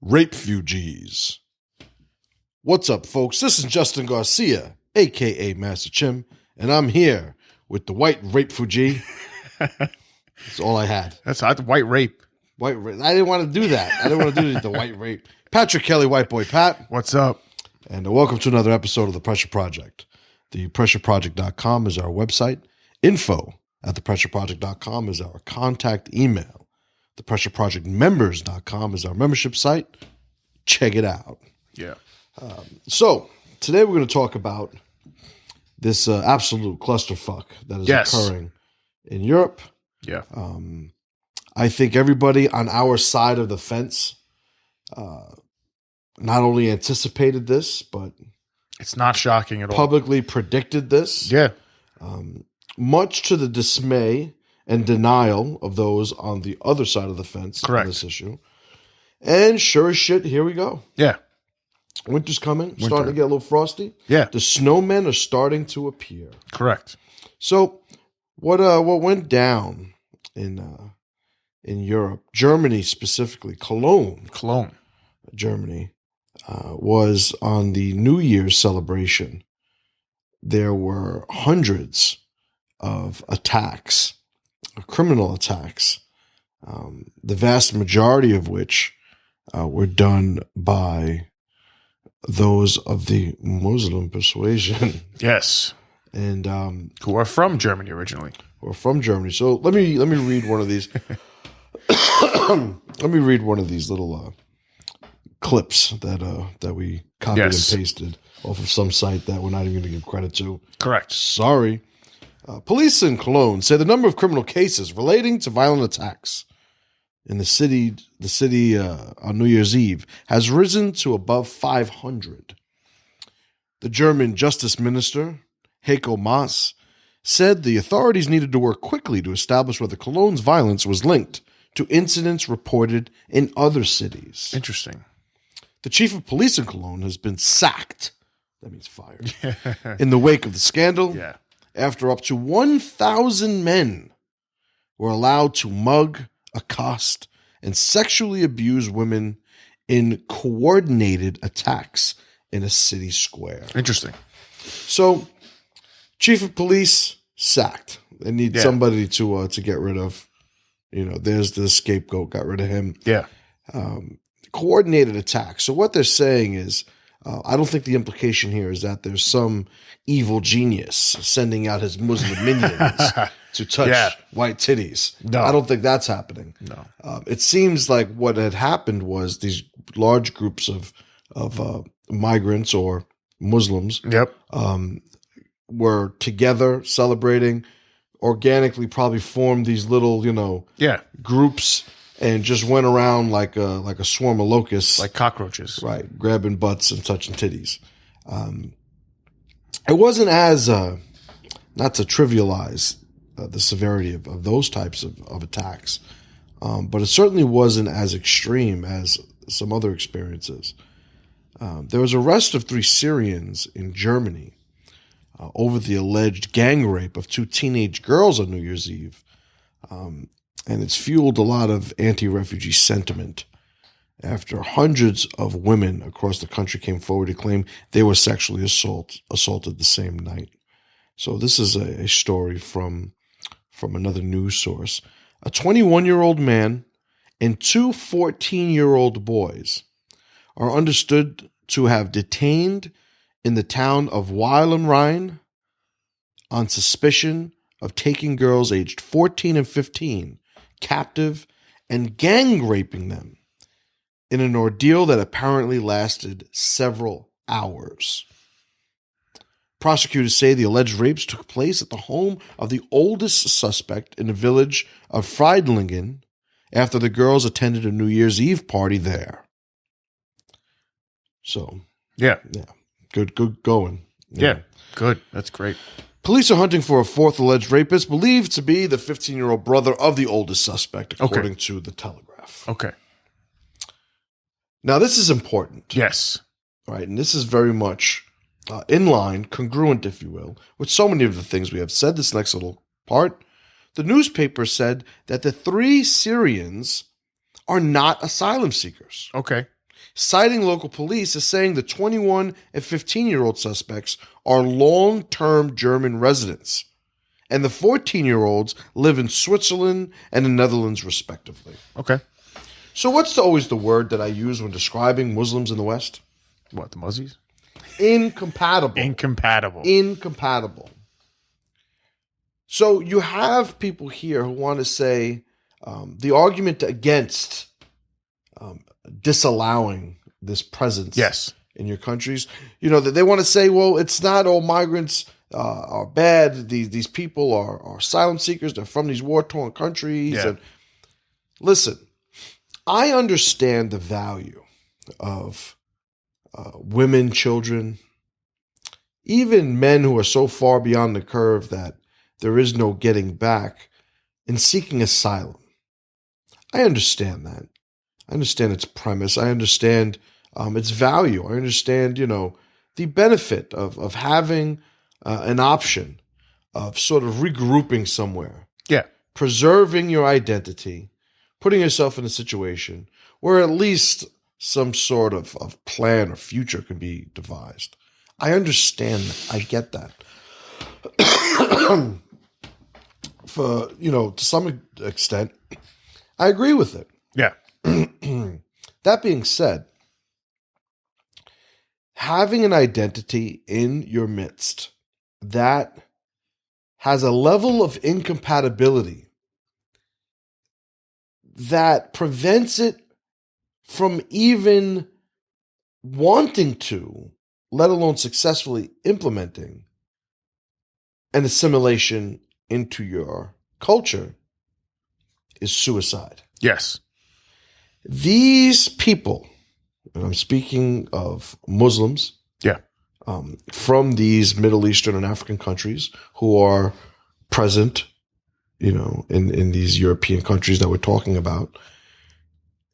RAPEfugees. What's up, folks? This is Justin Garcia, a.k.a. Master Chim, and I'm here with the white rapefugee. That's all I had. That's not white rape. White rape. I didn't want to do that. I didn't want to do the white rape. Patrick Kelly, white boy Pat. What's up? And welcome to another episode of The Pressure Project. ThePressureProject.com is our website. Info@ThePressureProject.com is our contact email. ThePressureProjectMembers.com is our membership site. Check it out. Yeah. So, today we're going to talk about this absolute clusterfuck that is occurring in Europe. Yeah. I think everybody on our side of the fence not only anticipated this, but it's not shocking at all. Publicly predicted this. Yeah. Much to the dismay and denial of those on the other side of the fence on this issue. And sure as shit, here we go. Yeah. Winter's coming, starting to get a little frosty. Yeah. The snowmen are starting to appear. Correct. So what went down in Europe, Germany specifically, Cologne, Germany, was on the New Year's celebration. There were hundreds of attacks, criminal attacks, the vast majority of which were done by those of the Muslim persuasion. Yes. And who are from Germany originally. Who are from Germany. So let me read one of these. Let me read one of these little clips that we copied and pasted off of some site that we're not even going to give credit to. Correct. Sorry. Police in Cologne say the number of criminal cases relating to violent attacks in the city on New Year's Eve has risen to above 500. The German Justice Minister, Heiko Maas, said the authorities needed to work quickly to establish whether Cologne's violence was linked to incidents reported in other cities. Interesting. The chief of police in Cologne has been sacked. That means fired. In the wake of the scandal, after up to 1,000 men were allowed to mug, accost, and sexually abuse women in coordinated attacks in a city square. Interesting. So, chief of police sacked. They need somebody to get rid of. You know, there's the scapegoat. Got rid of him. Yeah. Coordinated attacks. So what they're saying is, I don't think the implication here is that there's some evil genius sending out his Muslim minions to touch white titties. No. I don't think that's happening. No. It seems like what had happened was these large groups of migrants or Muslims were together celebrating, organically probably formed these little, groups and just went around like a swarm of locusts. Like cockroaches. Right, grabbing butts and touching titties. It wasn't as, not to trivialize the severity of those types of attacks, but it certainly wasn't as extreme as some other experiences. There was arrest of 3 Syrians in Germany over the alleged gang rape of 2 teenage girls on New Year's Eve. And it's fueled a lot of anti-refugee sentiment after hundreds of women across the country came forward to claim they were sexually assaulted the same night. So this is a story from another news source. A 21-year-old man and 2 14-year-old boys are understood to have detained in the town of Weil am Rhein on suspicion of taking girls aged 14 and 15 captive and gang raping them in an ordeal that apparently lasted several hours. Prosecutors say the alleged rapes took place at the home of the oldest suspect in the village of Friedlingen after the girls attended a New Year's Eve party there. So, good going. Yeah, good. That's great. Police are hunting for a 4th alleged rapist, believed to be the 15-year-old brother of the oldest suspect, according to the Telegraph. Okay. Now, this is important. Yes. Right, and this is very much in line, congruent, if you will, with so many of the things we have said. This next little part, the newspaper said that the 3 Syrians are not asylum seekers. Okay. citing local police as saying the 21 and 15-year-old suspects are long-term German residents, and the 14-year-olds live in Switzerland and the Netherlands, respectively. Okay. So what's always the word that I use when describing Muslims in the West? What, the Muzzies? Incompatible. Incompatible. So you have people here who want to say the argument against disallowing this presence Yes. in your countries, that they want to say, well, it's not all migrants are bad. These people are asylum seekers. They're from these war-torn countries. Yeah. And listen, I understand the value of women, children, even men who are so far beyond the curve that there is no getting back in seeking asylum. I understand that. I understand its premise. I understand its value. I understand, the benefit of having an option of sort of regrouping somewhere. Yeah. Preserving your identity, putting yourself in a situation where at least some sort of plan or future can be devised. I understand that. I get that. To some extent, I agree with it. Yeah. That being said, having an identity in your midst that has a level of incompatibility that prevents it from even wanting to, let alone successfully implementing an assimilation into your culture, is suicide. Yes. These people, and I'm speaking of Muslims, Yeah. from these Middle Eastern and African countries who are present, in these European countries that we're talking about,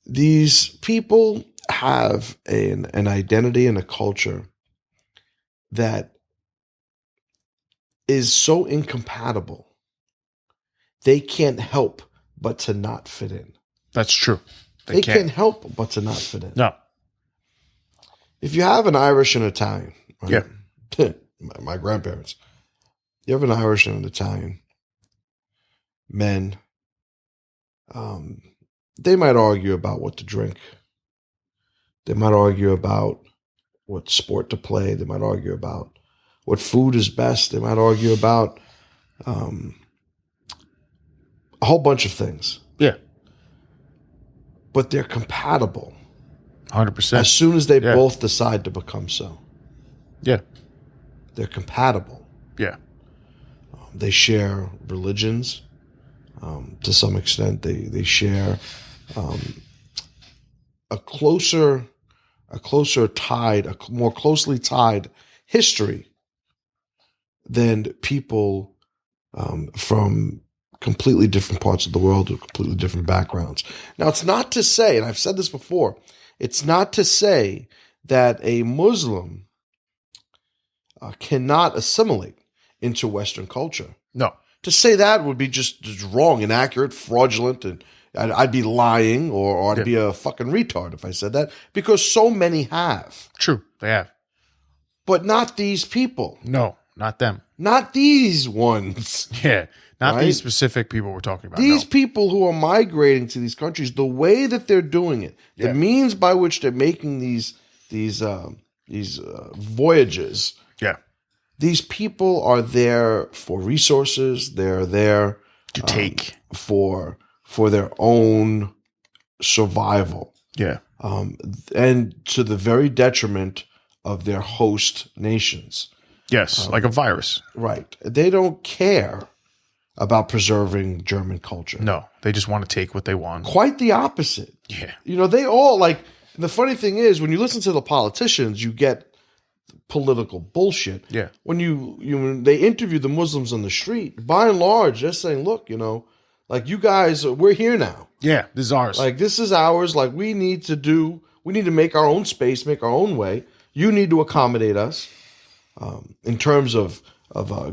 these people have an identity and a culture that is so incompatible, they can't help but to not fit in. That's true. They can't help but to not fit in. No. If you have an Irish and Italian, right? Yeah. my grandparents, you have an Irish and an Italian men, they might argue about what to drink. They might argue about what sport to play. They might argue about what food is best. They might argue about a whole bunch of things. Yeah. But they're compatible 100%. as soon as they both decide to become so. Yeah. They're compatible. Yeah. They share religions. To some extent, they share a closer tied, a more closely tied history than people from completely different parts of the world with completely different backgrounds. Now, it's not to say, and I've said this before, it's not to say that a Muslim cannot assimilate into Western culture. No. To say that would be just wrong, inaccurate, fraudulent, and I'd be lying or I'd be a fucking retard if I said that, because so many have. True, they have. But not these people. No, not them. Not these ones. Yeah, not Right? these specific people we're talking about. These no. people who are migrating to these countries, the way that they're doing it, the means by which they're making these voyages. Yeah. These people are there for resources. They're there To take. for their own survival. Yeah. And to the very detriment of their host nations. Yes, like a virus. Right. They don't care about preserving German culture. No, they just want to take what they want. Quite the opposite. Yeah. They all the funny thing is, when you listen to the politicians, you get political bullshit. Yeah. When when they interview the Muslims on the street, by and large, they're saying, look, you guys, we're here now. Yeah, this is ours. This is ours. We need to make our own space, make our own way. You need to accommodate us in terms of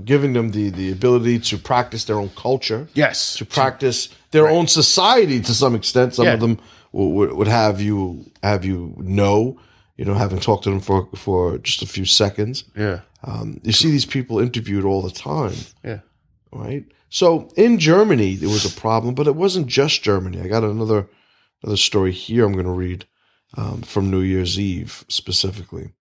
giving them the ability to practice their own culture. Yes. To practice their own society to some extent. Some of them would have you know, having talked to them for just a few seconds. Yeah. You see these people interviewed all the time. Yeah. Right. So in Germany, there was a problem, but it wasn't just Germany. I got another story here I'm going to read from New Year's Eve specifically.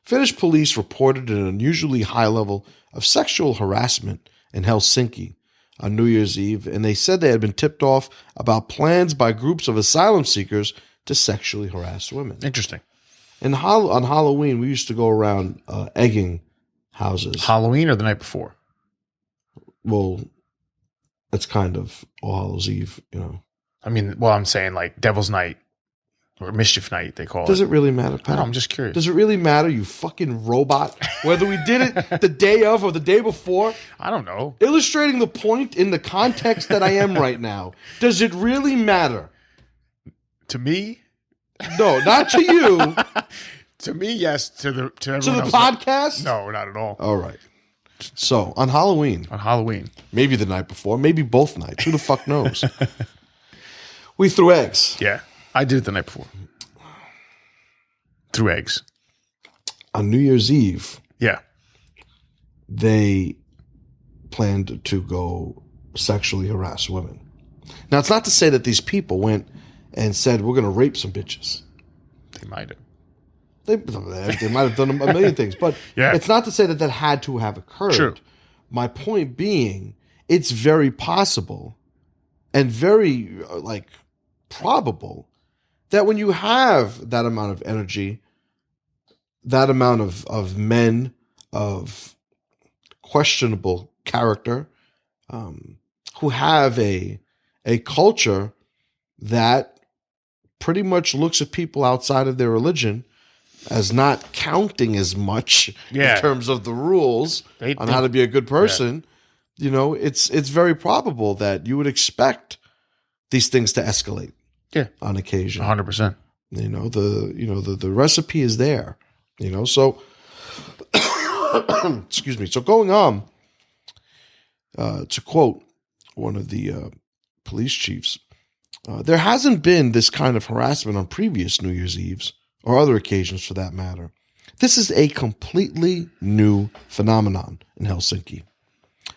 Finnish police reported an unusually high level of sexual harassment in Helsinki on New Year's Eve, and they said they had been tipped off about plans by groups of asylum seekers to sexually harass women. Interesting. And on Halloween, we used to go around egging houses. Halloween or the night before? Well, it's kind of All Hallows Eve, I mean, well, I'm saying like Devil's Night or Mischief Night, they call it. Does it really matter, Pat? No, I'm just curious. Does it really matter, you fucking robot? Whether we did it the day of or the day before? I don't know. Illustrating the point in the context that I am right now. Does it really matter? To me? No, not to you. To me, yes. To everyone To the else, podcast? No, not at all. All right. So, on Halloween, On Halloween. maybe the night before, maybe both nights. Who the fuck knows? We threw eggs. Yeah. I did it the night before. Threw eggs. On New Year's Eve, Yeah. they planned to go sexually harass women. Now, it's not to say that these people went and said, we're going to rape some bitches. They might have. They might have done a million things, but Yeah. it's not to say that had to have occurred. True. My point being, it's very possible and very probable that when you have that amount of energy, that amount of men of questionable character, who have a culture that pretty much looks at people outside of their religion as not counting as much in terms of the rules on how to be a good person, it's very probable that you would expect these things to escalate. Yeah. On occasion. 100%. The recipe is there. So excuse me. So going on, to quote one of the police chiefs, there hasn't been this kind of harassment on previous New Year's Eves, or other occasions for that matter. This is a completely new phenomenon in Helsinki.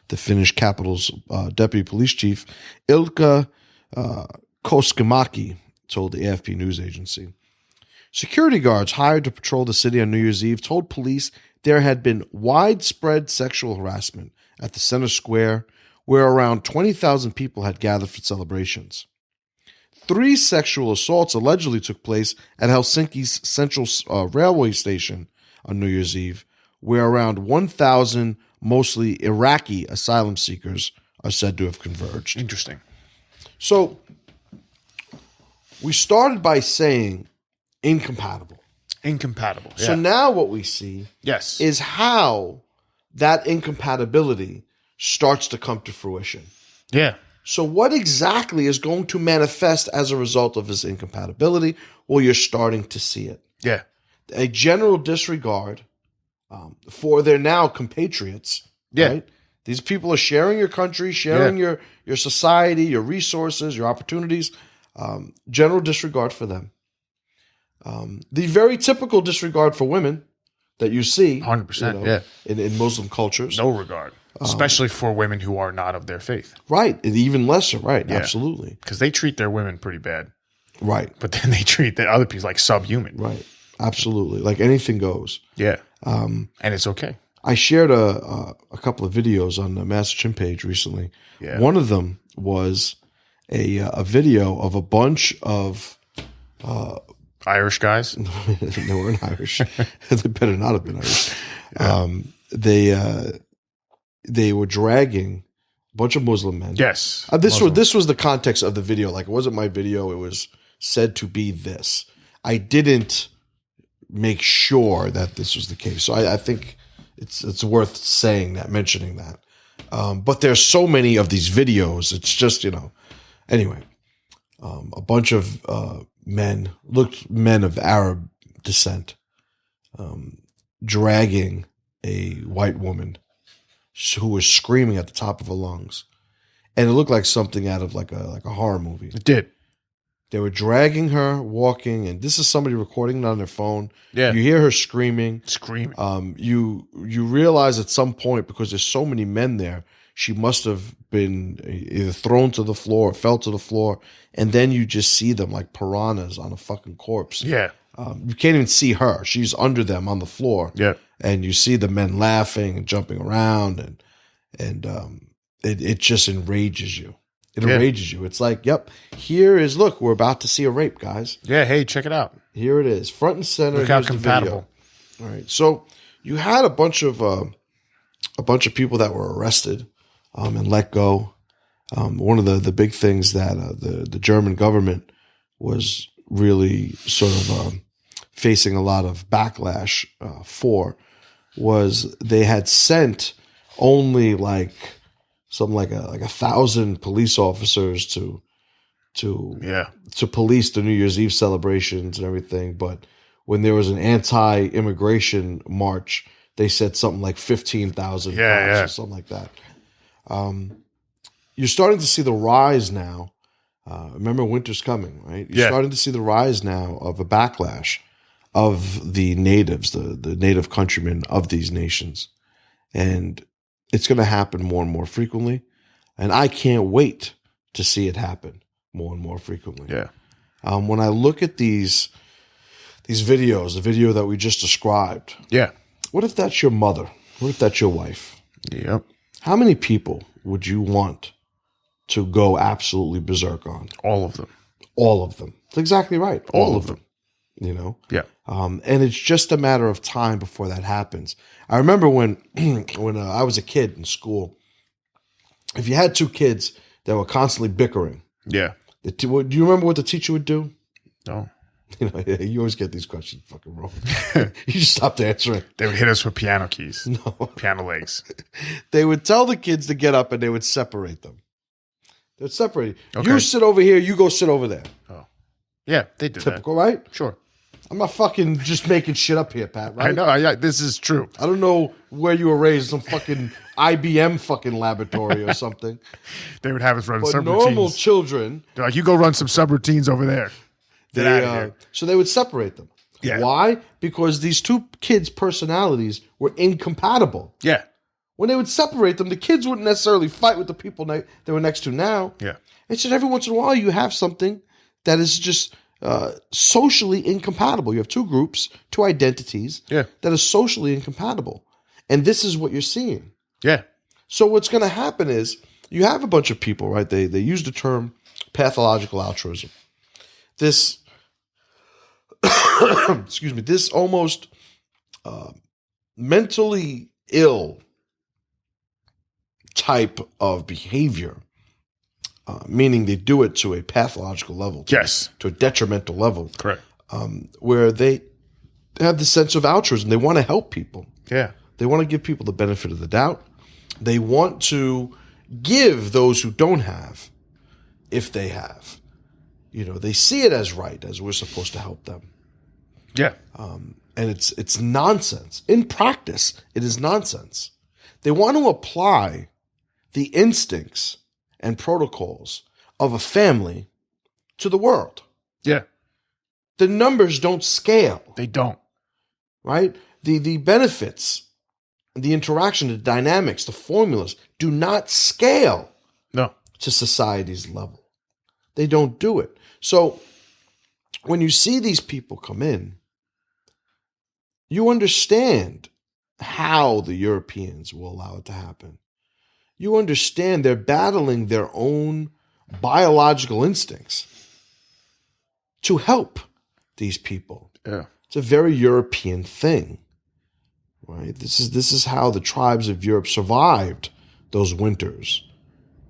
The Finnish capital's deputy police chief, Ilkka Koskemaki, told the AFP news agency. Security guards hired to patrol the city on New Year's Eve told police there had been widespread sexual harassment at the center square, where around 20,000 people had gathered for celebrations. 3 sexual assaults allegedly took place at Helsinki's central railway station on New Year's Eve, where around 1,000 mostly Iraqi asylum seekers are said to have converged. Interesting. So, we started by saying incompatible. Incompatible. Yeah. So now what we see yes. is how that incompatibility starts to come to fruition. Yeah. So what exactly is going to manifest as a result of this incompatibility? Well, you're starting to see it. Yeah. A general disregard for their now compatriots. Yeah. Right? These people are sharing your country, sharing your society, your resources, your opportunities. General disregard for them. The very typical disregard for women that you see 100%. in Muslim cultures. No regard. Especially for women who are not of their faith. Right. And even lesser. Right. Yeah. Absolutely. Because they treat their women pretty bad. Right. But then they treat the other people like subhuman. Right. Absolutely. Like anything goes. Yeah. And it's okay. I shared a couple of videos on the Master Chim page recently. Yeah. One of them was a video of a bunch of Irish guys. They weren't Irish. They better not have been Irish. Yeah. They were dragging a bunch of Muslim men. Yes. This was the context of the video. Like, it wasn't my video. It was said to be this. I didn't make sure that this was the case. So I think it's worth saying that, mentioning that. But there's so many of these videos. It's just, anyway, a bunch of men of Arab descent, dragging a white woman who was screaming at the top of her lungs, and it looked like something out of like a horror movie. It did. They were dragging her, walking, and this is somebody recording it on their phone. Yeah. You hear her screaming. You realize at some point, because there's so many men there, she must have been either thrown to the floor or fell to the floor, and then you just see them like piranhas on a fucking corpse. Yeah. You can't even see her. She's under them on the floor. Yeah. And you see the men laughing and jumping around, and it just enrages you. It enrages you. It's like, yep, look, we're about to see a rape, guys. Yeah, hey, check it out. Here it is, front and center. Look how compatible. All right, so you had a bunch of people that were arrested and let go. One of the big things that the German government was really sort of facing a lot of backlash for was they had sent only like 1,000 police officers to police the New Year's Eve celebrations and everything. But when there was an anti-immigration march, they said something like 15,000 or something like that. You're starting to see the rise now. Remember, winter's coming, right? You're starting to see the rise now of a backlash of the natives, the native countrymen of these nations. And it's going to happen more and more frequently. And I can't wait to see it happen more and more frequently. Yeah. When I look at these videos, the video that we just described. Yeah. What if that's your mother? What if that's your wife? Yep. How many people would you want to go absolutely berserk on? All of them. All of them. That's exactly right. All of them. You know? Yeah. And it's just a matter of time before that happens. I remember when I was a kid in school, if you had two kids that were constantly bickering. Yeah. Do you remember what the teacher would do? No. You know, you always get these questions fucking wrong. You just stopped answering. They would hit us with piano keys. No. Piano legs. They would tell the kids to get up and they would separate them. They'd separate. Okay. You sit over here, you go sit over there. Oh. Yeah, they did Typical, right? Sure. I'm not fucking just making shit up here, Pat, right? I know. This is true. I don't know where you were raised, some fucking IBM fucking laboratory or something. They would have us run But subroutines. normal children... They're like, you go run some subroutines over there. Get out of here. So they would separate them. Yeah. Why? Because these two kids' personalities were incompatible. Yeah. When they would separate them, the kids wouldn't necessarily fight with the people they were next to now. Yeah. It's just every once in a while you have something that is just socially incompatible. You have two groups, two identities that are socially incompatible. And this is what you're seeing. Yeah. So what's going to happen is you have a bunch of people, right? They use the term pathological altruism. This, excuse me, this almost mentally ill type of behavior, meaning they do it to a pathological level, to a detrimental level. Correct. Where they have the sense of altruism. They want to help people. Yeah. They want to give people the benefit of the doubt. They want to give those who don't have, if they have. You know, they see it as right, as we're supposed to help them. Yeah. And it's nonsense. In practice, it is nonsense. They want to apply the instincts and protocols of a family to the world. Yeah. The numbers don't scale. They don't. Right? The benefits, the interaction, the dynamics, the formulas do not scale to society's level. They don't do it. So when you see these people come in, you understand how the Europeans will allow it to happen. You understand they're battling their own biological instincts to help these people. Yeah. It's a very European thing, right? This is how the tribes of Europe survived those winters,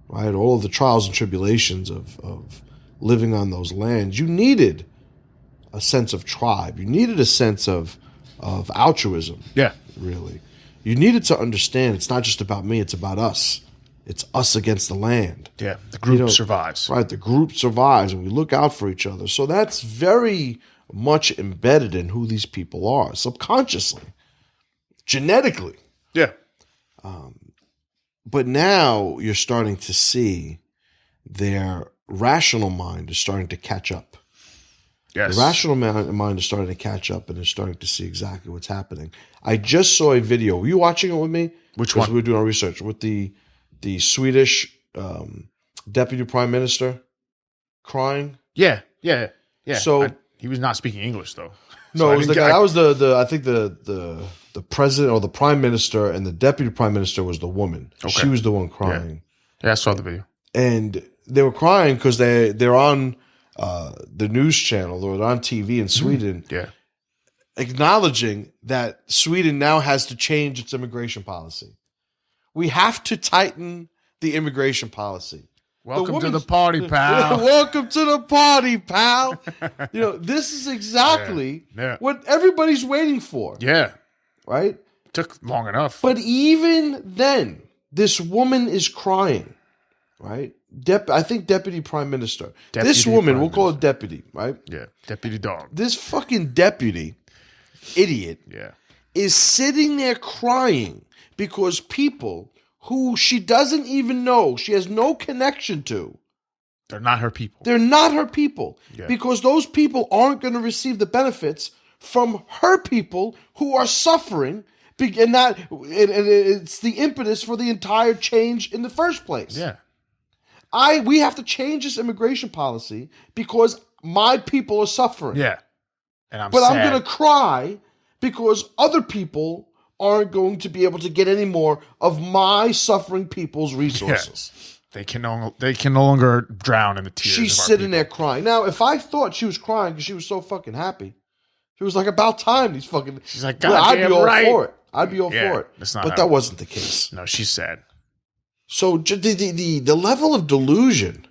right? All of the trials and tribulations of living on those lands. You needed a sense of tribe. You needed a sense of altruism. Yeah. Really. You needed to understand it's not just about me, it's about us. It's us against the land. Yeah. The group survives. Right. The group survives and we look out for each other. So that's very much embedded in who these people are, subconsciously, genetically. Yeah. But now you're starting to see their rational mind is starting to catch up. Yes. The rational mind is starting to catch up and is starting to see exactly what's happening. I just saw a video. Were you watching it with me? Which 'Cause one? we were doing our research with the Swedish deputy prime minister crying. Yeah. So he was not speaking English though. no, So it was the guy. That was the I think the president or the prime minister, and the deputy prime minister was the woman. Okay. She was the one crying. Yeah, I saw the video. And they were crying because they're on the news channel or they're on TV in Sweden, Yeah. acknowledging that Sweden now has to change its immigration policy. We have to tighten the immigration policy. Welcome to the party, pal. Welcome to the party, pal. This is exactly what everybody's waiting for. Yeah. Right? Took long enough. But even then, this woman is crying, right? I think deputy prime minister. This woman, we'll call it deputy, right? Yeah. Deputy dog. This fucking deputy idiot is sitting there crying because people who she doesn't even know, she has no connection to. They're not her people. They're not her people because those people aren't going to receive the benefits from her people who are suffering, and it's the impetus for the entire change in the first place. Yeah. We have to change this immigration policy because my people are suffering. Yeah. And I'm going to cry because other people aren't going to be able to get any more of my suffering people's resources. Yeah. They can no longer drown in the tears. She's sitting there crying. Now, if I thought she was crying because she was so fucking happy, she was like, about time these fucking... She's like, I'd be all right. for it. I'd be all for it. But that wasn't the case. No, she's sad. So the level of delusion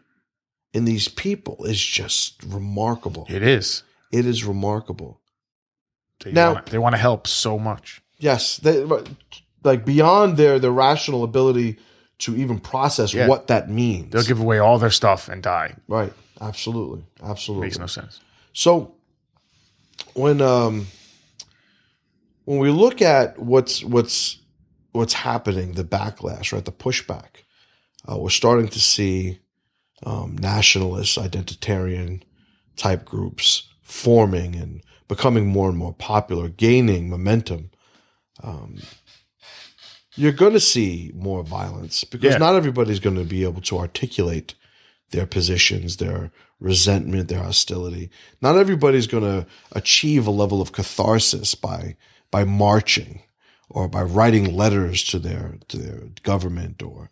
in these people is just remarkable. It is. It is remarkable. They want to help so much. Yes, like beyond their rational ability to even process what that means. They'll give away all their stuff and die. Right. Absolutely. Makes no sense. So when we look at what's happening, the backlash, right, the pushback, we're starting to see nationalist, identitarian type groups forming and becoming more and more popular, gaining momentum. You're going to see more violence because not everybody's going to be able to articulate their positions, their resentment, their hostility. Not everybody's going to achieve a level of catharsis by marching or by writing letters to their government or,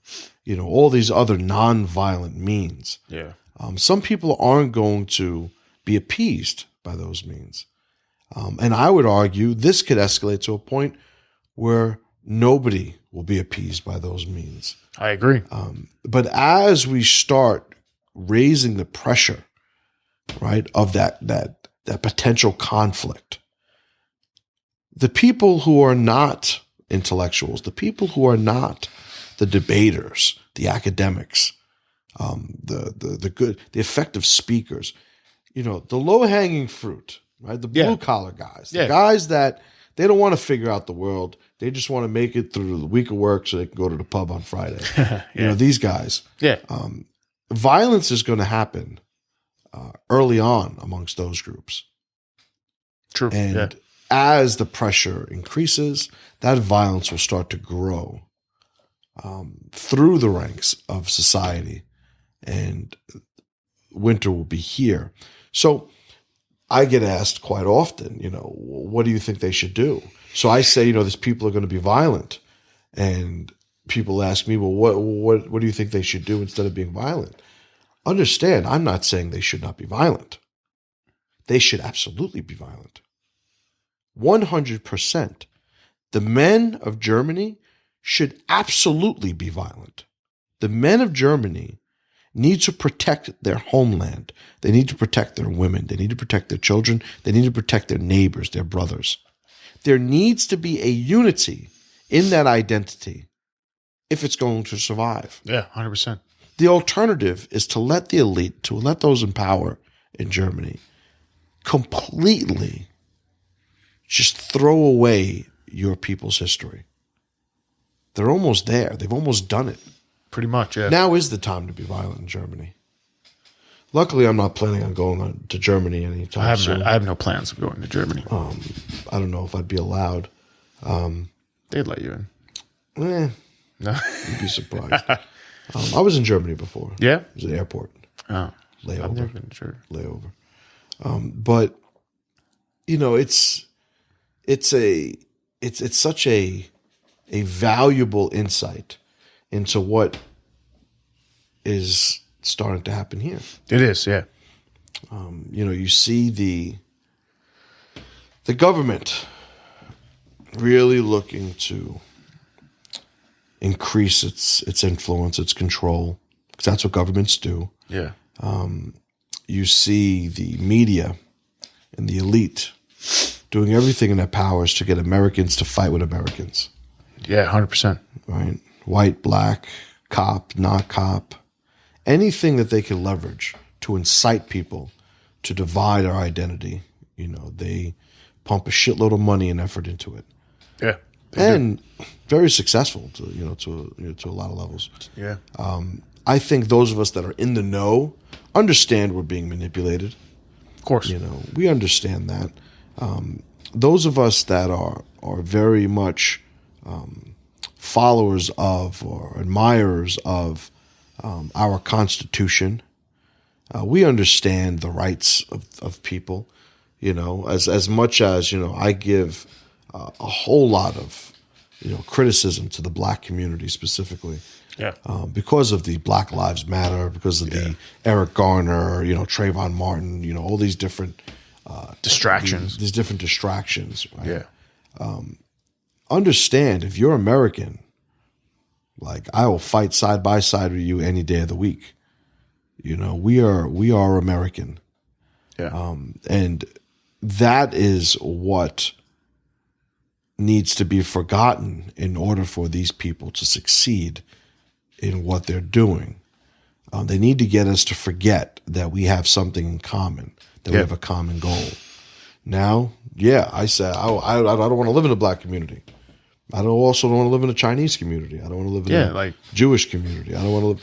all these other non-violent means. Yeah. Some people aren't going to be appeased by those means. And I would argue this could escalate to a point where nobody will be appeased by those means. I agree. But as we start raising the pressure, right, of that potential conflict, the people who are not intellectuals, the people who are not the debaters, the academics, the effective speakers, the low-hanging fruit, right, the blue-collar guys, the guys that they don't want to figure out the world. They just want to make it through the week of work so they can go to the pub on Friday. These guys. Yeah. Violence is going to happen early on amongst those groups. True. And as the pressure increases, that violence will start to grow through the ranks of society, and winter will be here. So I get asked quite often, what do you think they should do? So I say, these people are going to be violent, and people ask me, well, what do you think they should do instead of being violent? Understand, I'm not saying they should not be violent. They should absolutely be violent. 100%. The men of Germany should absolutely be violent. The men of Germany need to protect their homeland. They need to protect their women. They need to protect their children. They need to protect their neighbors, their brothers. There needs to be a unity in that identity if it's going to survive. Yeah, 100%. The alternative is to let the elite, to let those in power in Germany completely just throw away your people's history. They're almost there. They've almost done it. Pretty much, yeah. Now is the time to be violent in Germany. Luckily, I'm not planning on going to Germany anytime soon. I have no plans of going to Germany. I don't know if I'd be allowed. They'd let you in. No, you'd be surprised. I was in Germany before. Yeah? It was an airport. Oh. Layover. I've never been sure. Layover. But it's such a valuable insight into what is starting to happen here. It is, yeah. You see the government really looking to increase its influence, its control, because that's what governments do. Yeah. You see the media and the elite doing everything in their powers to get Americans to fight with Americans. Yeah, 100%. Right? White, black, cop, not cop. Anything that they can leverage to incite people to divide our identity. They pump a shitload of money and effort into it. Yeah. And very successful to a lot of levels. Yeah. I think those of us that are in the know understand we're being manipulated. Of course. We understand that. Those of us that are very much followers of or admirers of our Constitution, we understand the rights of people. As much as I give a whole lot of criticism to the black community specifically. Yeah. Because of the Black Lives Matter, because of the Eric Garner, Trayvon Martin, all these different distractions. These different distractions, right? Yeah. Understand, if you're American, like, I will fight side by side with you any day of the week. We are American. Yeah. And that is what needs to be forgotten in order for these people to succeed in what they're doing. They need to get us to forget that we have something in common, that we have a common goal. Now, I say I don't want to live in a black community. I also don't want to live in a Chinese community. I don't want to live in a Jewish community. I want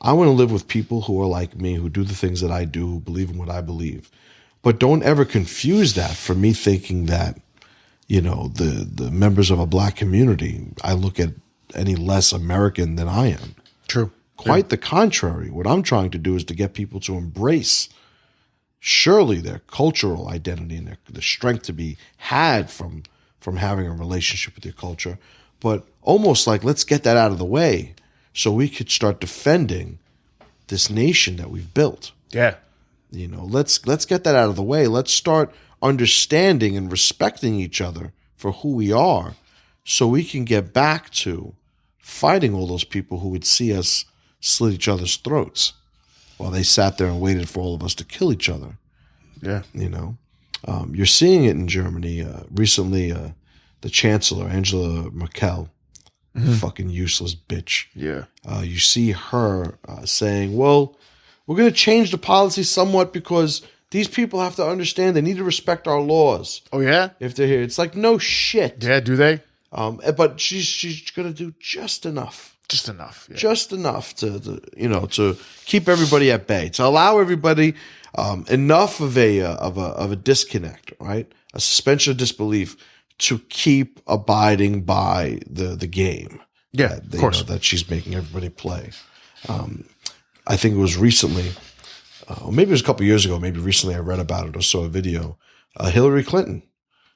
to live with people who are like me, who do the things that I do, who believe in what I believe. But don't ever confuse that for me thinking that, the members of a black community, I look at any less American than I am. True. Quite the contrary. What I'm trying to do is to get people to embrace surely their cultural identity and the strength to be had from having a relationship with their culture, but almost like, let's get that out of the way so we could start defending this nation that we've built. Yeah. Let's get that out of the way. Let's start understanding and respecting each other for who we are so we can get back to fighting all those people who would see us slit each other's throats while they sat there and waited for all of us to kill each other. Yeah. You're seeing it in Germany. Recently, the Chancellor, Angela Merkel, fucking useless bitch. Yeah. You see her saying, well, we're going to change the policy somewhat because these people have to understand they need to respect our laws. Oh, yeah? If they're here. It's like, no shit. Yeah, do they? But she's going to do just enough. Just enough. Yeah. Just enough to keep everybody at bay, to allow everybody enough of a disconnect, right? A suspension of disbelief to keep abiding by the game. Yeah, of course. That she's making everybody play. I think it was recently, or maybe it was a couple of years ago, maybe recently I read about it or saw a video. Hillary Clinton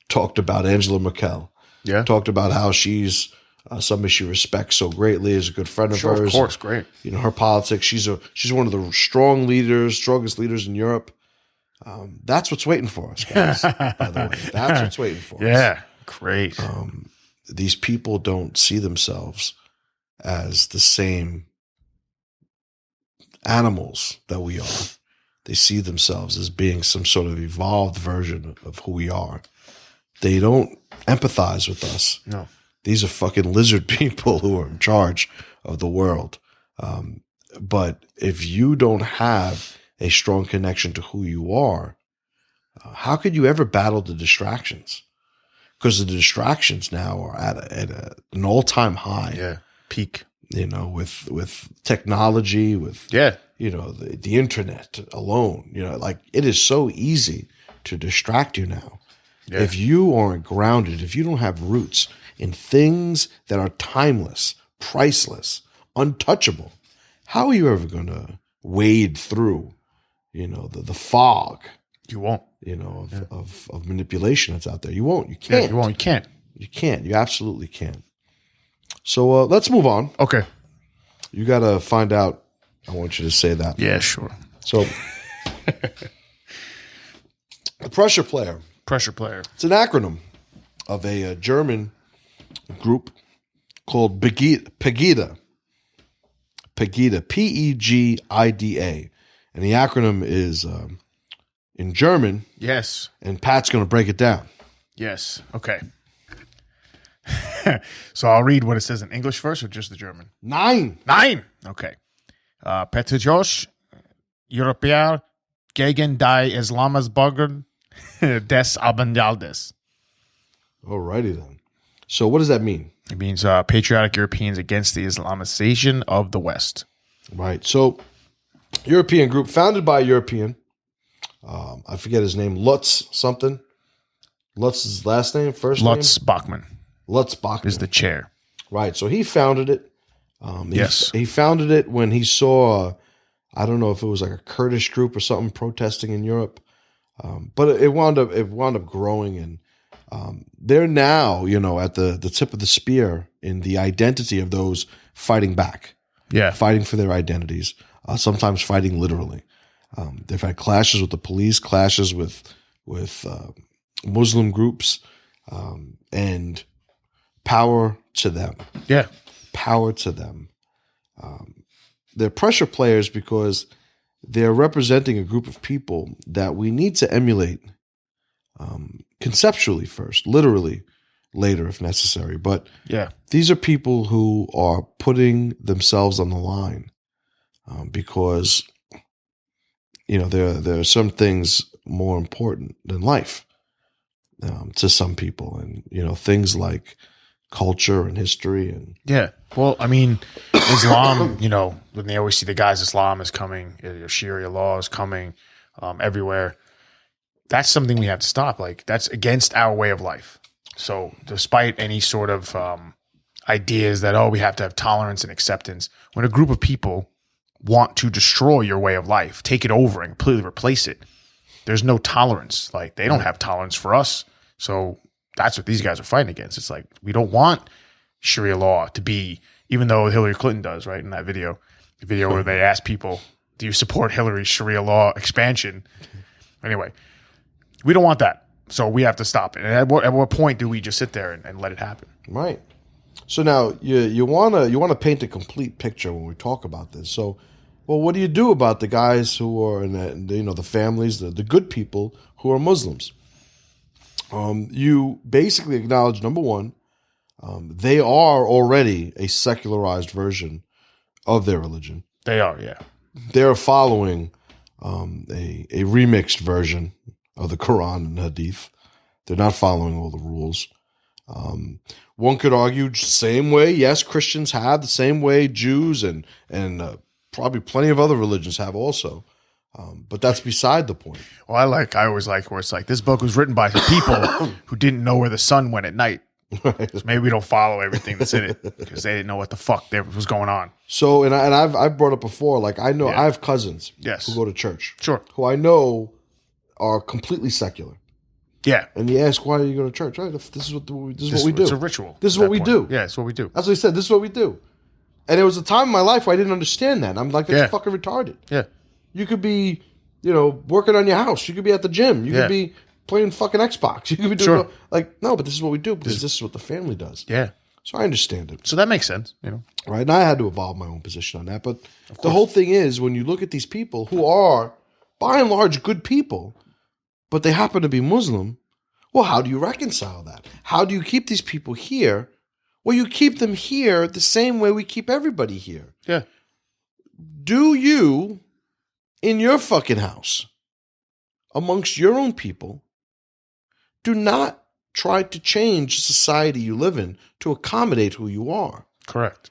talked about Angela Merkel. Yeah. Talked about how she's somebody she respects so greatly, is a good friend of hers. Of course, great. Her politics. She's one of the strongest leaders in Europe. That's what's waiting for us, guys. By the way, that's what's waiting for us. Yeah, great. These people don't see themselves as the same animals that we are. They see themselves as being some sort of evolved version of who we are. They don't empathize with us. No. These are fucking lizard people who are in charge of the world. But if you don't have a strong connection to who you are, how could you ever battle the distractions? Because the distractions now are at an all-time high. Yeah, peak. With technology, with the internet alone. Like it is so easy to distract you now. Yeah. If you aren't grounded, if you don't have roots in things that are timeless, priceless, untouchable, how are you ever going to wade through, the fog, You won't. of manipulation that's out there? You won't. You can't. Yeah, you won't. You can't. You can't. You absolutely can't. So let's move on. Okay. You got to find out. I want you to say that. Yeah, sure. So, the pressure player. Pressure player. It's an acronym of a German group called Pegida. Pegida, Pegida. And the acronym is in German, Yes. and Pat's going to break it down. Yes. Okay. So I'll read what it says in English first or just the German? 9. Okay. Petijosh Europäer gegen die Islamisbürger des Abendaldes. Alrighty then. So what does that mean? It means patriotic Europeans against the Islamization of the West. Right. So, European group founded by a European. I forget his name. Lutz something. Lutz's last name, first Lutz name? Bachmann Lutz Bachmann. is the chair. Right. So he founded it. Yes. He founded it when he saw, I don't know if it was like a Kurdish group or something protesting in Europe. But it wound up growing, and they're now, at the tip of the spear in the identity of those fighting back, Yeah. fighting for their identities, sometimes fighting literally. They've had clashes with the police, clashes with Muslim groups, and power to them. Yeah. Power to them. They're pressure players because they're representing a group of people that we need to emulate conceptually first, literally later if necessary. But Yeah. these are people who are putting themselves on the line because, there are some things more important than life to some people. And, things like culture and history and Yeah. Well, I mean, Islam, when they always see the guys, Islam is coming, Sharia law is coming everywhere. That's something we have to stop. Like, that's against our way of life. So despite any sort of ideas that, we have to have tolerance and acceptance, when a group of people want to destroy your way of life, take it over and completely replace it, there's no tolerance. Like, they don't have tolerance for us. So that's what these guys are fighting against. It's like, we don't want Sharia law to be, even though Hillary Clinton does, right? In that video, the video where they ask people, do you support Hillary's Sharia law expansion? Anyway, we don't want that. So we have to stop it. And at what point do we just sit there and let it happen? right. So now you wanna paint a complete picture when we talk about this. So, well, what do you do about the guys who are the families, the good people who are Muslims? You basically acknowledge, number one, they are already a secularized version of their religion. They are, yeah. They're following a remixed version of the Quran and Hadith. They're not following all the rules. One could argue same way, yes, Christians have, the same way Jews and probably plenty of other religions have also. But that's beside the point. Well, I always like where it's like, this book was written by people who didn't know where the sun went at night. Right. So maybe we don't follow everything that's in it because they didn't know what the fuck was going on. So, I've brought up before, like I know I have cousins Yes. who go to church, Sure. who I know are completely secular. Yeah. And you ask, why do you go to church? Right, this is what we do. It's a ritual. This is at what that we point. do. Yeah, it's what we do. That's what he said. This is what we do. And there was a time in my life where I didn't understand that. I'm like, that's Yeah. fucking retarded. Yeah. You could be, working on your house. You could be at the gym. You could be playing fucking Xbox. You could be doing no, but this is what we do because this is what the family does. Yeah. So I understand it. So that makes sense, Right. And I had to evolve my own position on that. But the whole thing is, when you look at these people who are, by and large, good people, but they happen to be Muslim, well, how do you reconcile that? How do you keep these people here? Well, you keep them here the same way we keep everybody here. Yeah. Do you, in your fucking house, amongst your own people, do not try to change the society you live in to accommodate who you are. Correct.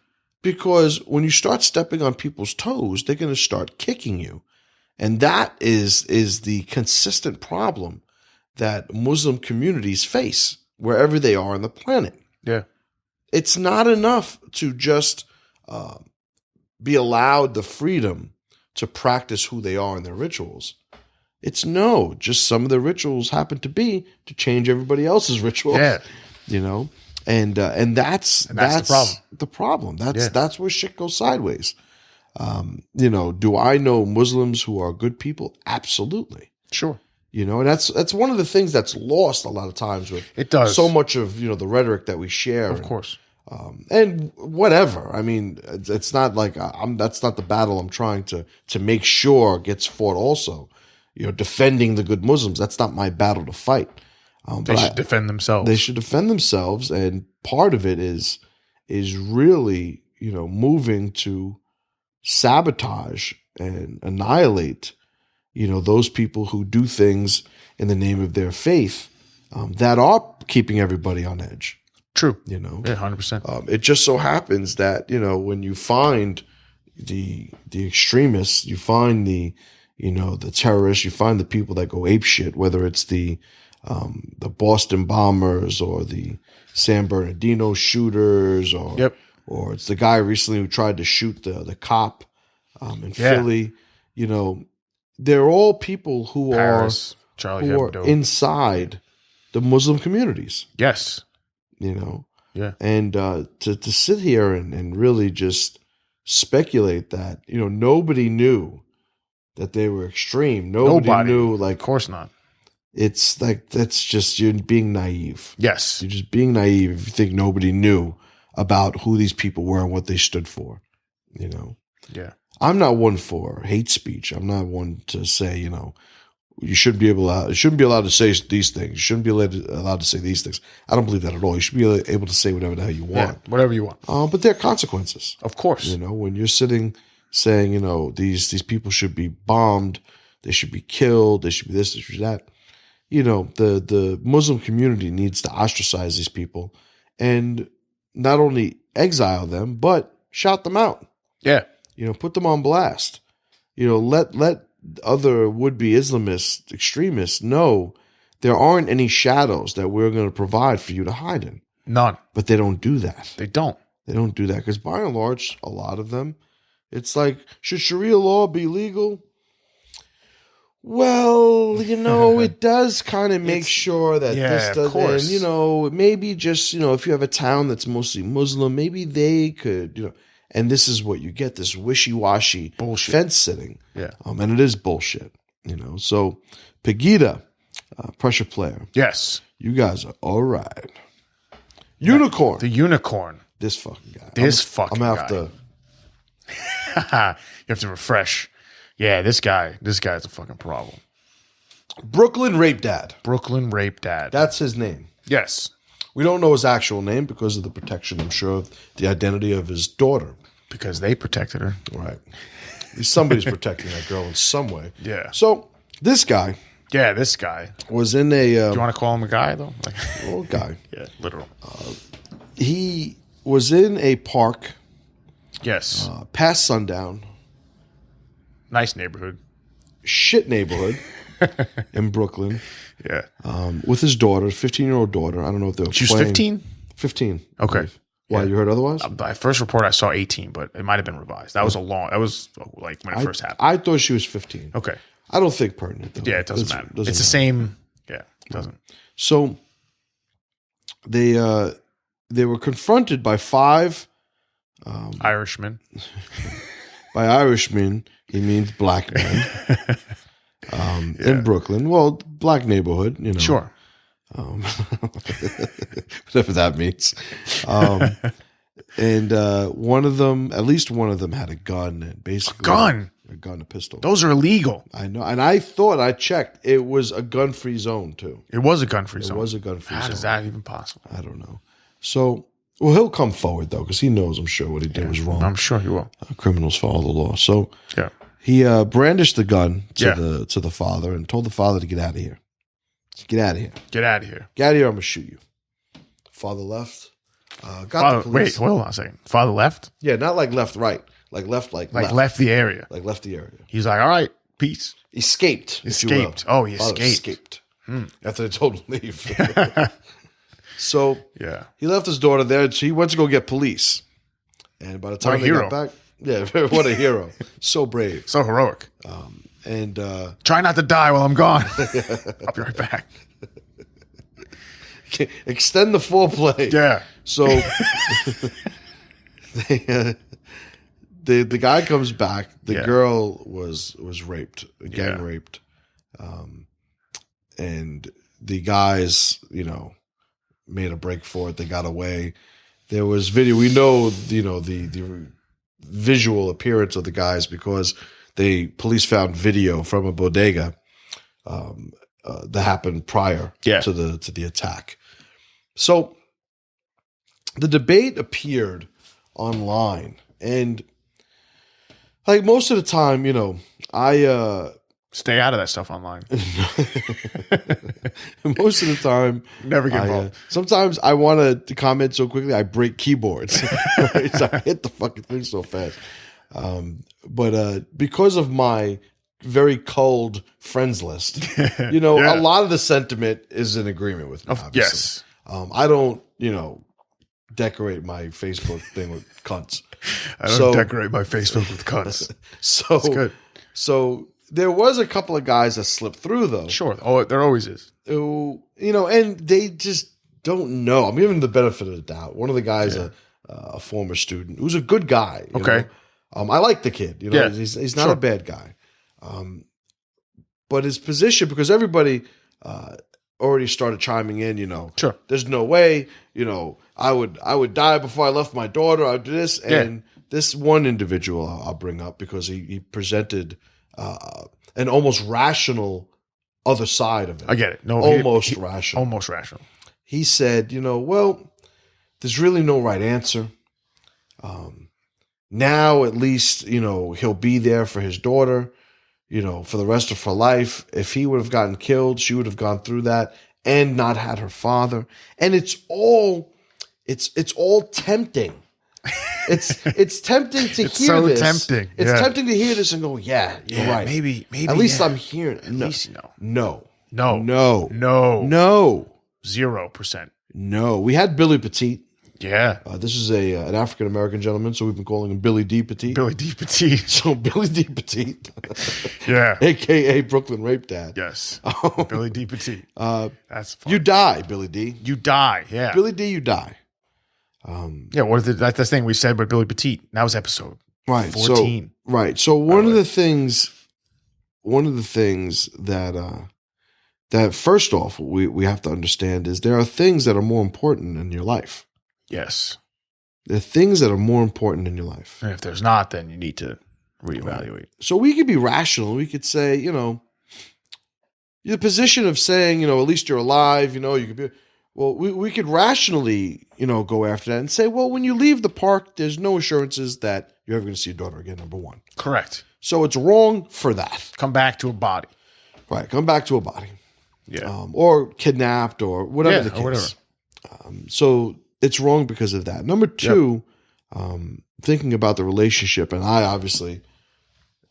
Because when you start stepping on people's toes, they're going to start kicking you. And that is the consistent problem that Muslim communities face wherever they are on the planet. Yeah. It's not enough to just be allowed the freedom to practice who they are in their rituals. It's just some of the rituals happen to be to change everybody else's rituals. Yeah. You know, and that's the problem. That's where shit goes sideways. You know, do I know Muslims who are good people? Absolutely. Sure. You know, and that's one of the things that's lost a lot of times with it does so much of, you know, the rhetoric that we share. Of course. And whatever. I mean, it's not like that's not the battle I'm trying to make sure gets fought also. You know, defending the good Muslims. That's not my battle to fight. They should defend themselves. They should defend themselves. And part of it is really, you know, moving to sabotage and annihilate, you know, those people who do things in the name of their faith that are keeping everybody on edge. True. You know? Yeah, 100%. It just so happens that, you know, when you find the extremists, you find the terrorists, you find the people that go apeshit, whether it's the Boston bombers or the San Bernardino shooters or it's the guy recently who tried to shoot the cop in Philly. You know, they're all people who Paris, are inside the Muslim communities. Yes. You know? Yeah. And to sit here and really just speculate that, you know, nobody knew that they were extreme. Nobody knew. Like, of course not. It's like, that's just, you're being naive. Yes. You're just being naive if you think nobody knew about who these people were and what they stood for, you know? Yeah. I'm not one for hate speech. I'm not one to say, you know, you shouldn't be allowed to say these things. You shouldn't be allowed to say these things. I don't believe that at all. You should be able to say whatever the hell you want. Yeah, whatever you want. But there are consequences. Of course. You know, when you're sitting saying, you know, these people should be bombed, they should be killed, they should be this, they should be that. You know, the Muslim community needs to ostracize these people and not only exile them, but shout them out. Yeah. You know, put them on blast. You know, let other would-be Islamist extremists know there aren't any shadows that we're going to provide for you to hide in. None. But they don't do that. They don't. They don't do that because by and large, a lot of them, it's like, should Sharia law be legal? Well, you know, it does kind of make sure that this doesn't, and, you know, maybe just, you know, if you have a town that's mostly Muslim, maybe they could, you know, and this is what you get, this wishy-washy bullshit fence sitting. Yeah. And it is bullshit, you know. So, Pegida, pressure player. Yes. You guys are all right. Unicorn. The unicorn. This fucking guy. I'm going to have to. You have to refresh. Yeah, this guy's a fucking problem. Brooklyn Rape Dad. Brooklyn Rape Dad. That's his name. Yes. We don't know his actual name because of the protection, I'm sure, of the identity of his daughter. Because they protected her. Right. Somebody's protecting that girl in some way. Yeah. So this guy. Yeah, this guy. Was in a... Do you want to call him a guy, though? Well, guy. Yeah, literal. He was in a park. Yes. Past sundown. Nice neighborhood. Shit neighborhood in Brooklyn. Yeah. With his daughter, 15-year-old daughter. I don't know if they were She was 15? 15. Okay. Why, you heard otherwise? By first report, I saw 18, but it might have been revised. That was like when it first happened. I thought she was 15. Okay. I don't think pertinent, though. Yeah, it doesn't matter. It's the same. Yeah, it doesn't. So they were confronted by 5 Irishmen. By Irishmen, he means black men in Brooklyn. Well, black neighborhood, you know. Sure. Whatever that means. And at least one of them had a gun and basically a gun, a pistol. Those are illegal. I know. And I checked, it was a gun-free zone too. It was a gun-free zone. It was a gun-free zone. How is that even possible? I don't know. So, well, he'll come forward though, because he knows, I'm sure, what he did was wrong. I'm sure he will. Criminals follow the law. So yeah, he brandished the gun to the father and told the father to get out of here. Get out of here. Get out of here. Get out of here, I'm going to shoot you. Father left. Got Father, the police. wait, hold on a second. Father left? Yeah, not like left, right. Like left, Like left the area. Like left the area. He's like, all right, peace. Escaped. If you will. Escaped. Oh, he Father escaped. After they told him to leave. So Yeah. he left his daughter there. So he went to go get police. And by the time they got back, yeah, what a hero. So brave. So heroic. And Try not to die while I'm gone. I'll be right back. extend the foreplay. Yeah. So the guy comes back. The girl was raped, gang raped, and the guys, made a break for it. They got away. There was video. We know, the visual appearance of the guys because police found video from a bodega that happened prior to the attack. So the debate appeared online, and like most of the time, I stay out of that stuff online. Most of the time, never get involved. Sometimes I want to comment so quickly I break keyboards. Right? So I hit the fucking thing so fast. But because of my very cold friends list, a lot of the sentiment is in agreement with me. Obviously. Yes. I don't, decorate my Facebook thing with cunts. I don't decorate my Facebook with cunts. So that's good. So there was a couple of guys that slipped through, though. Sure. Oh, there always is. Who, and they just don't know. I'm giving them the benefit of the doubt. One of the guys, a former student, who's a good guy. Okay. I like the kid. He's not a bad guy. But his position, because everybody already started chiming in, Sure. There's no way, I would die before I left my daughter. I'd do this. And this one individual I'll bring up because he presented an almost rational other side of it. I get it. No, almost rational. Almost rational. He said, well, there's really no right answer. Now, at least, he'll be there for his daughter, for the rest of her life. If he would have gotten killed, she would have gone through that and not had her father. And it's all tempting. It's tempting to it's hear so this. Tempting. It's tempting to hear this and go, yeah, you're right. Maybe. At least I'm hearing it. At least No. 0%. No. We had Billy Petite. Yeah. This is an African-American gentleman, so we've been calling him Billy D. Petite. Billy D. Petite. So Billy D. Petite. Yeah. A.K.A. Brooklyn Rape Dad. Yes. Billy D. Petite. That's fun. You die, Billy D. You die, yeah. Billy D, you die. That's the thing we said with Billy Petite. That was episode 14. So one of the things that first off we have to understand is there are things that are more important in your life. Yes. There are things that are more important in your life. And if there's not, then you need to reevaluate. So we could be rational. We could say, the position of saying, at least you're alive, you could be, well, we could rationally, go after that and say, well, when you leave the park, there's no assurances that you're ever going to see your daughter again, number one. Correct. So it's wrong for that. Come back to a body. Right. Come back to a body. Yeah. Or kidnapped or whatever the case. Or whatever. So it's wrong because of that. Number two, thinking about the relationship, and I obviously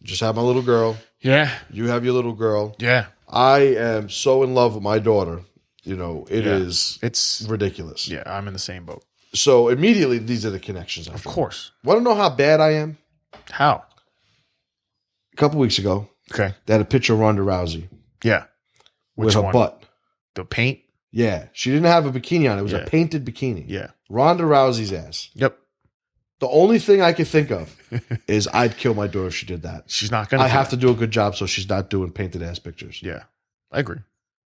just have my little girl. Yeah. You have your little girl. Yeah. I am so in love with my daughter. It's ridiculous. Yeah, I'm in the same boat. So immediately, these are the connections. Of course. Want to know how bad I am? How? A couple weeks ago, they had a picture of Ronda Rousey. Yeah. With her butt. The paint? Yeah. She didn't have a bikini on. It was a painted bikini. Yeah. Ronda Rousey's ass. Yep. The only thing I could think of is I'd kill my daughter if she did that. She's not going to. I have to do a good job so she's not doing painted ass pictures. Yeah. I agree.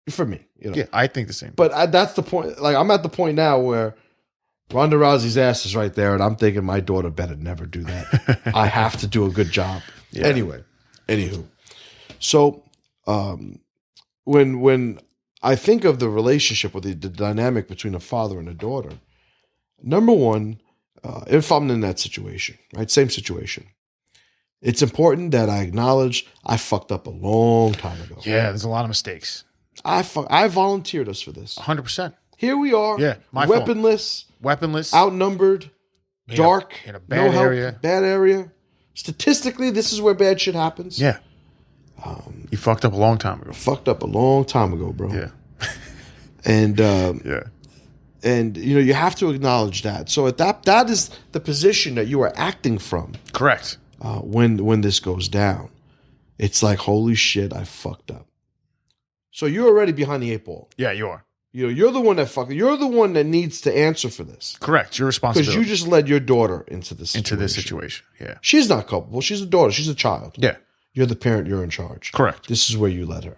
For me. Yeah, I think the same. But that's the point. Like, I'm at the point now where Ronda Rousey's ass is right there, and I'm thinking my daughter better never do that. I have to do a good job. Yeah. Anywho. So when I think of the relationship or the dynamic between a father and a daughter, number one, if I'm in that situation, right, same situation, it's important that I acknowledge I fucked up a long time ago. Yeah, there's a lot of mistakes. I volunteered us for this. 100%. Here we are, my weaponless, weaponless, outnumbered, dark, in a bad area. Bad area. Statistically, this is where bad shit happens. Yeah. He fucked up a long time ago. Fucked up a long time ago, bro. Yeah. And Yeah. and you have to acknowledge that. So that is the position that you are acting from. Correct. When this goes down, it's like, holy shit, I fucked up. So you're already behind the eight ball. Yeah, you are. You're the one that You're the one that needs to answer for this. Correct. Your responsibility. Because you just led your daughter into this situation. Yeah. She's not culpable. She's a daughter. She's a child. Yeah. You're the parent. You're in charge. Correct. This is where you led her.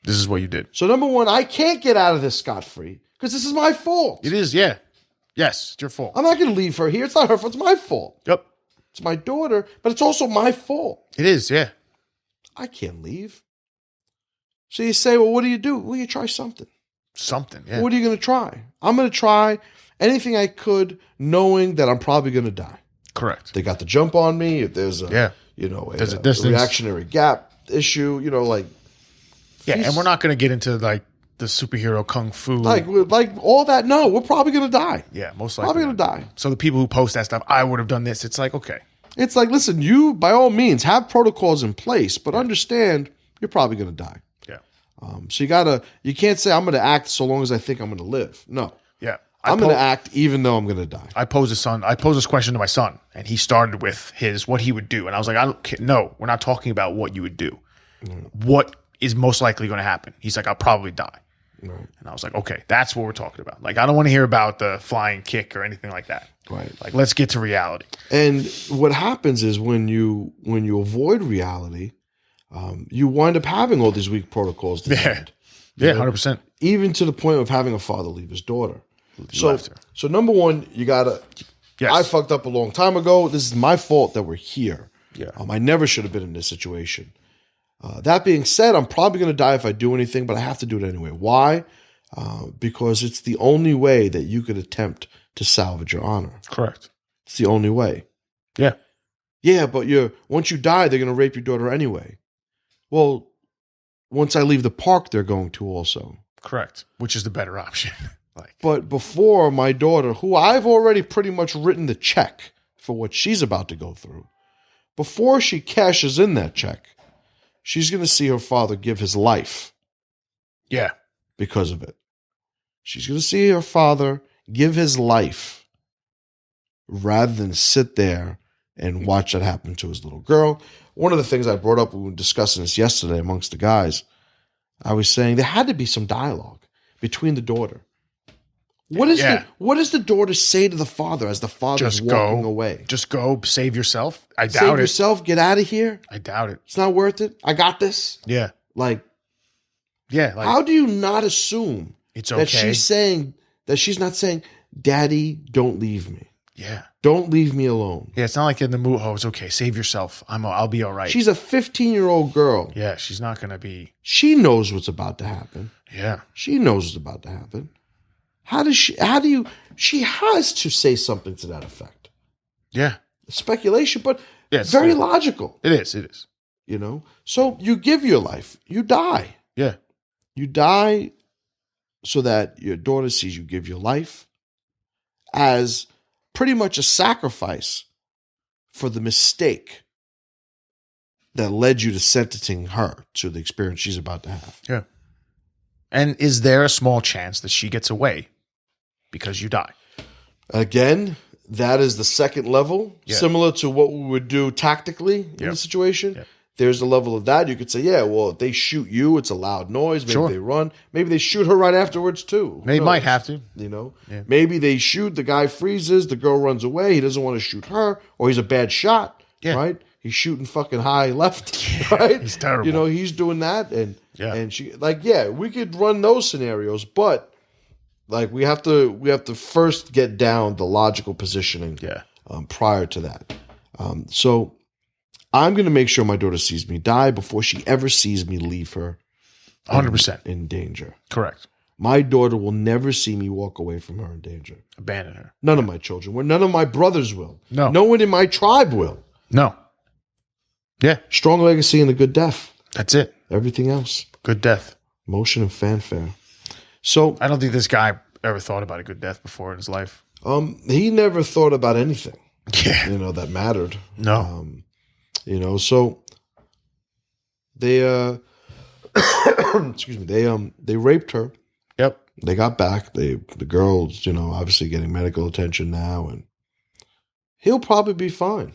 This is what you did. So number one, I can't get out of this scot-free because this is my fault. It is, yeah. Yes, it's your fault. I'm not going to leave her here. It's not her fault. It's my fault. Yep. It's my daughter, but it's also my fault. It is, yeah. I can't leave. So you say, well, what do you do? Well, you try something. Something, yeah. What are you going to try? I'm going to try anything I could, knowing that I'm probably going to die. Correct. They got the jump on me. If there's a, there's a a distance. reactionary gap issue, like. Yeah, and we're not going to get into like the superhero kung fu. Like all that. No, we're probably going to die. Yeah, most likely. Probably going to die. So the people who post that stuff, I would have done this. It's like, okay. It's like, listen, you, by all means, have protocols in place, but understand you're probably going to die. Yeah. So you can't say I'm going to act so long as I think I'm going to live. No. Yeah. I'm going to act even though I'm going to die. I posed this question to my son, and he started with what he would do. And I was like, no, we're not talking about what you would do. What is most likely going to happen? He's like, I'll probably die. Right. And I was like, okay, that's what we're talking about. Like, I don't want to hear about the flying kick or anything like that. Right. Like, let's get to reality. And what happens is when you avoid reality, you wind up having all these weak protocols designed. Yeah, 100%. Even to the point of having a father leave his daughter. So number one, you gotta. Yes. I fucked up a long time ago. This is my fault that we're here. Yeah. I never should have been in this situation. That being said, I'm probably going to die if I do anything, but I have to do it anyway. Why? Because it's the only way that you could attempt to salvage your honor. Correct. It's the only way. Yeah. Yeah, but once you die, they're going to rape your daughter anyway. Well, once I leave the park, they're going to also. Correct. Which is the better option. But before my daughter, who I've already pretty much written the check for what she's about to go through, before she cashes in that check, she's going to see her father give his life. Yeah. Because of it. She's going to see her father give his life rather than sit there and watch that happen to his little girl. One of the things I brought up when we were discussing this yesterday amongst the guys, I was saying there had to be some dialogue between the daughter. What does the daughter say to the father as the father's walking away? Just go, save yourself. I doubt it. Save yourself, get out of here. I doubt it. It's not worth it. I got this. Yeah. Yeah. How do you not assume it's okay that she's not saying, Daddy, don't leave me. Yeah. Don't leave me alone. Yeah, it's not like in the movie, it's okay, save yourself. I'll be all right. She's a 15-year-old girl. Yeah, she's not going to be. She knows what's about to happen. Yeah. She knows what's about to happen. She has to say something to that effect. Yeah. Speculation, but very logical. It is. So you give your life. You die. Yeah. You die so that your daughter sees you give your life as pretty much a sacrifice for the mistake that led you to sentencing her to the experience she's about to have. Yeah. And is there a small chance that she gets away because you die? Again, that is the second level, similar to what we would do tactically in the situation. Yeah. There's a level of that. You could say, if they shoot you, it's a loud noise. Maybe they run. Maybe they shoot her right afterwards too. They might have to. Maybe they shoot, the guy freezes, the girl runs away. He doesn't want to shoot her, or he's a bad shot, right? He's shooting fucking high left, right? He's terrible. He's doing that. And she, we could run those scenarios, but we have to first get down the logical positioning prior to that. So I'm going to make sure my daughter sees me die before she ever sees me leave her 100% in danger. Correct. My daughter will never see me walk away from her in danger. Abandon her. None of my children. None of my brothers will. No. No one in my tribe will. No. Yeah. Strong legacy and a good death. That's it. Everything else. Good death. Motion and fanfare. So I don't think this guy ever thought about a good death before in his life. He never thought about anything, Yeah. that mattered. No. So they, excuse me, they raped her. Yep. They got back. The girl's, obviously getting medical attention now, and he'll probably be fine.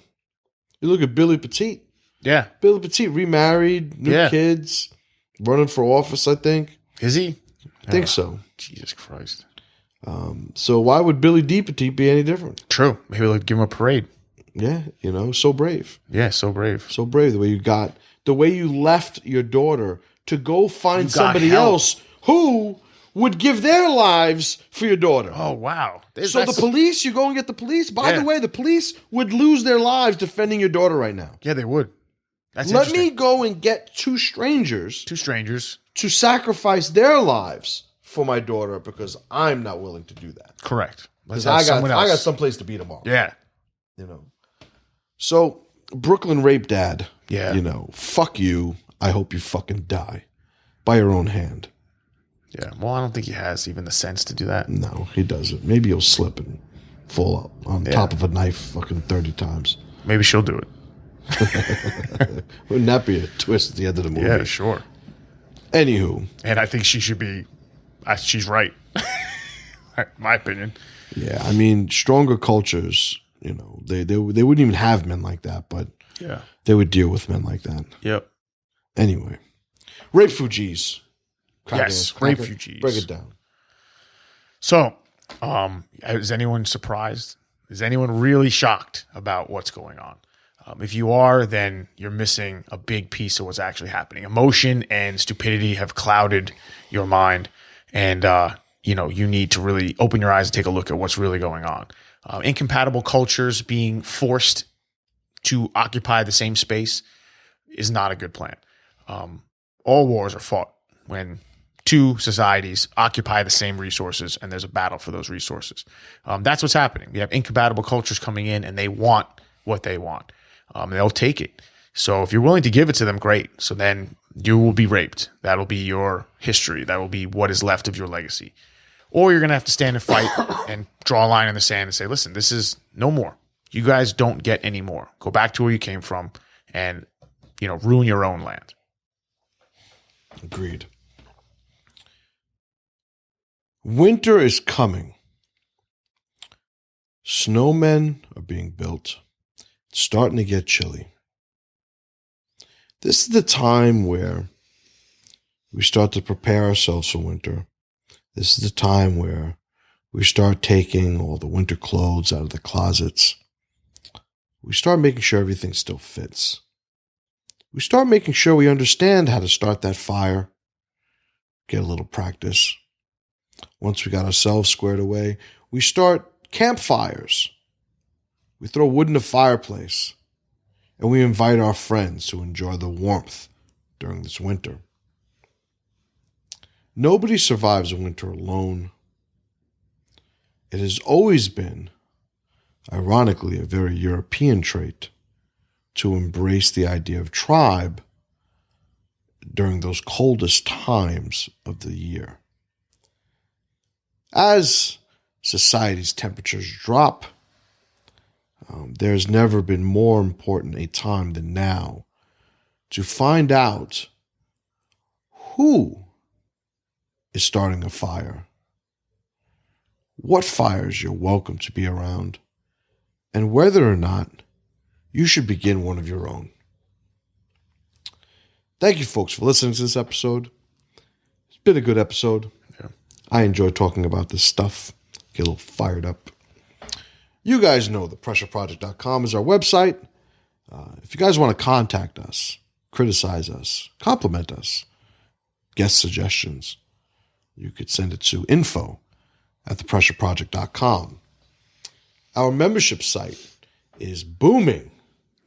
You look at Billy Petite. Yeah. Billy Petite remarried, new kids, running for office, I think. Is he? I think so. Jesus Christ. So why would Billy D. Petite be any different? True. Maybe they'll give him a parade. Yeah, so brave. Yeah, so brave. So brave. The way you left your daughter to go find somebody help. else who would give their lives for your daughter. Oh, wow. So the police, you go and get the police. By the way, the police would lose their lives defending your daughter right now. Yeah, they would. That's Let me go and get two strangers to sacrifice their lives for my daughter because I'm not willing to do that. Correct. Because I got someplace to be tomorrow. Yeah. So Brooklyn rape dad. Yeah. Fuck you. I hope you fucking die by your own hand. Yeah. Well, I don't think he has even the sense to do that. No, he doesn't. Maybe he'll slip and fall out on top of a knife fucking 30 times. Maybe she'll do it. Wouldn't that be a twist at the end of the movie? Yeah, sure. Anywho. And I think she should be, she's right. My opinion. Yeah, I mean, stronger cultures, they wouldn't even have men like that, but yeah, they would deal with men like that. Yep. Anyway. RAPEfugees. Yes, RAPEfugees. Break it down. So, is anyone surprised? Is anyone really shocked about what's going on? If you are, then you're missing a big piece of what's actually happening. Emotion and stupidity have clouded your mind, and you need to really open your eyes and take a look at what's really going on. Incompatible cultures being forced to occupy the same space is not a good plan. All wars are fought when two societies occupy the same resources and there's a battle for those resources. That's what's happening. We have incompatible cultures coming in and they want what they want. They'll take it. So if you're willing to give it to them, great. So then you will be raped. That'll be your history. That will be what is left of your legacy. Or you're going to have to stand and fight and draw a line in the sand and say, listen, this is no more. You guys don't get any more. Go back to where you came from and, ruin your own land. Agreed. Winter is coming. Snowmen are being built. It's starting to get chilly. This is the time where we start to prepare ourselves for winter. This is the time where we start taking all the winter clothes out of the closets. We start making sure everything still fits. We start making sure we understand how to start that fire, get a little practice. Once we got ourselves squared away, we start campfires. We throw wood in the fireplace, and we invite our friends to enjoy the warmth during this winter. Nobody survives a winter alone. It has always been, ironically, a very European trait to embrace the idea of tribe during those coldest times of the year. As society's temperatures drop, there's never been more important a time than now to find out who is starting a fire, what fires you're welcome to be around, and whether or not you should begin one of your own. Thank you, folks, for listening to this episode. It's been a good episode. Yeah. I enjoy talking about this stuff. Get a little fired up. You guys know thepressureproject.com is our website. If you guys want to contact us, criticize us, compliment us, guest suggestions, you could send it to info@thepressureproject.com. Our membership site is booming.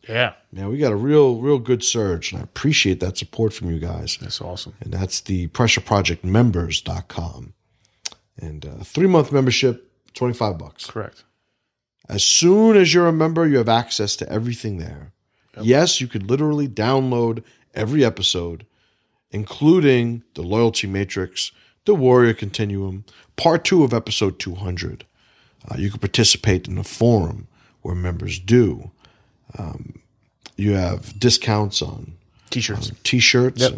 Yeah. Man, we got a real good surge, and I appreciate that support from you guys. That's awesome. And that's the pressureprojectmembers.com. And 3-month membership, $25. Correct. As soon as you're a member, you have access to everything there. Yep. Yes, you could literally download every episode, including the Loyalty Matrix, the Warrior Continuum, part 2 of episode 200. You can participate in a forum where members do. You have discounts on T-shirts. T-shirts Yep.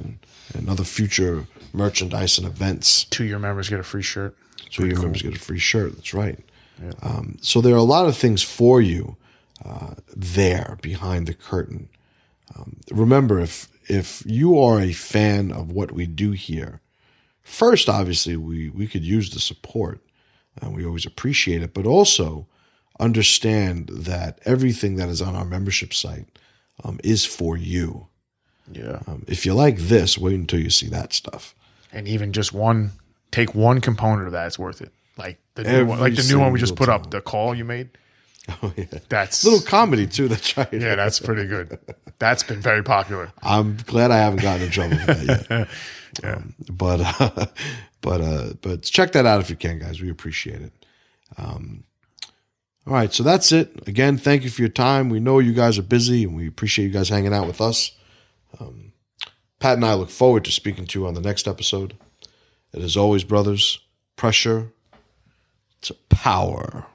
and other future merchandise and events. 2-year members get a free shirt. So your members get a free shirt. That's right. So there are a lot of things for you there behind the curtain. Remember, if you are a fan of what we do here, first, obviously, we could use the support. We always appreciate it, but also understand that everything that is on our membership site is for you. Yeah. If you like this, wait until you see that stuff. And even just take one component of that, it's worth it. Like the new one, we just put up, the call you made. Oh, yeah. That's A little comedy, too. That's right. Yeah, that's pretty good. That's been very popular. I'm glad I haven't gotten in trouble for that yet. Yeah. But check that out if you can, guys. We appreciate it. All right, so that's it. Again, thank you for your time. We know you guys are busy, and we appreciate you guys hanging out with us. Pat and I look forward to speaking to you on the next episode. And as always, brothers, pressure to power.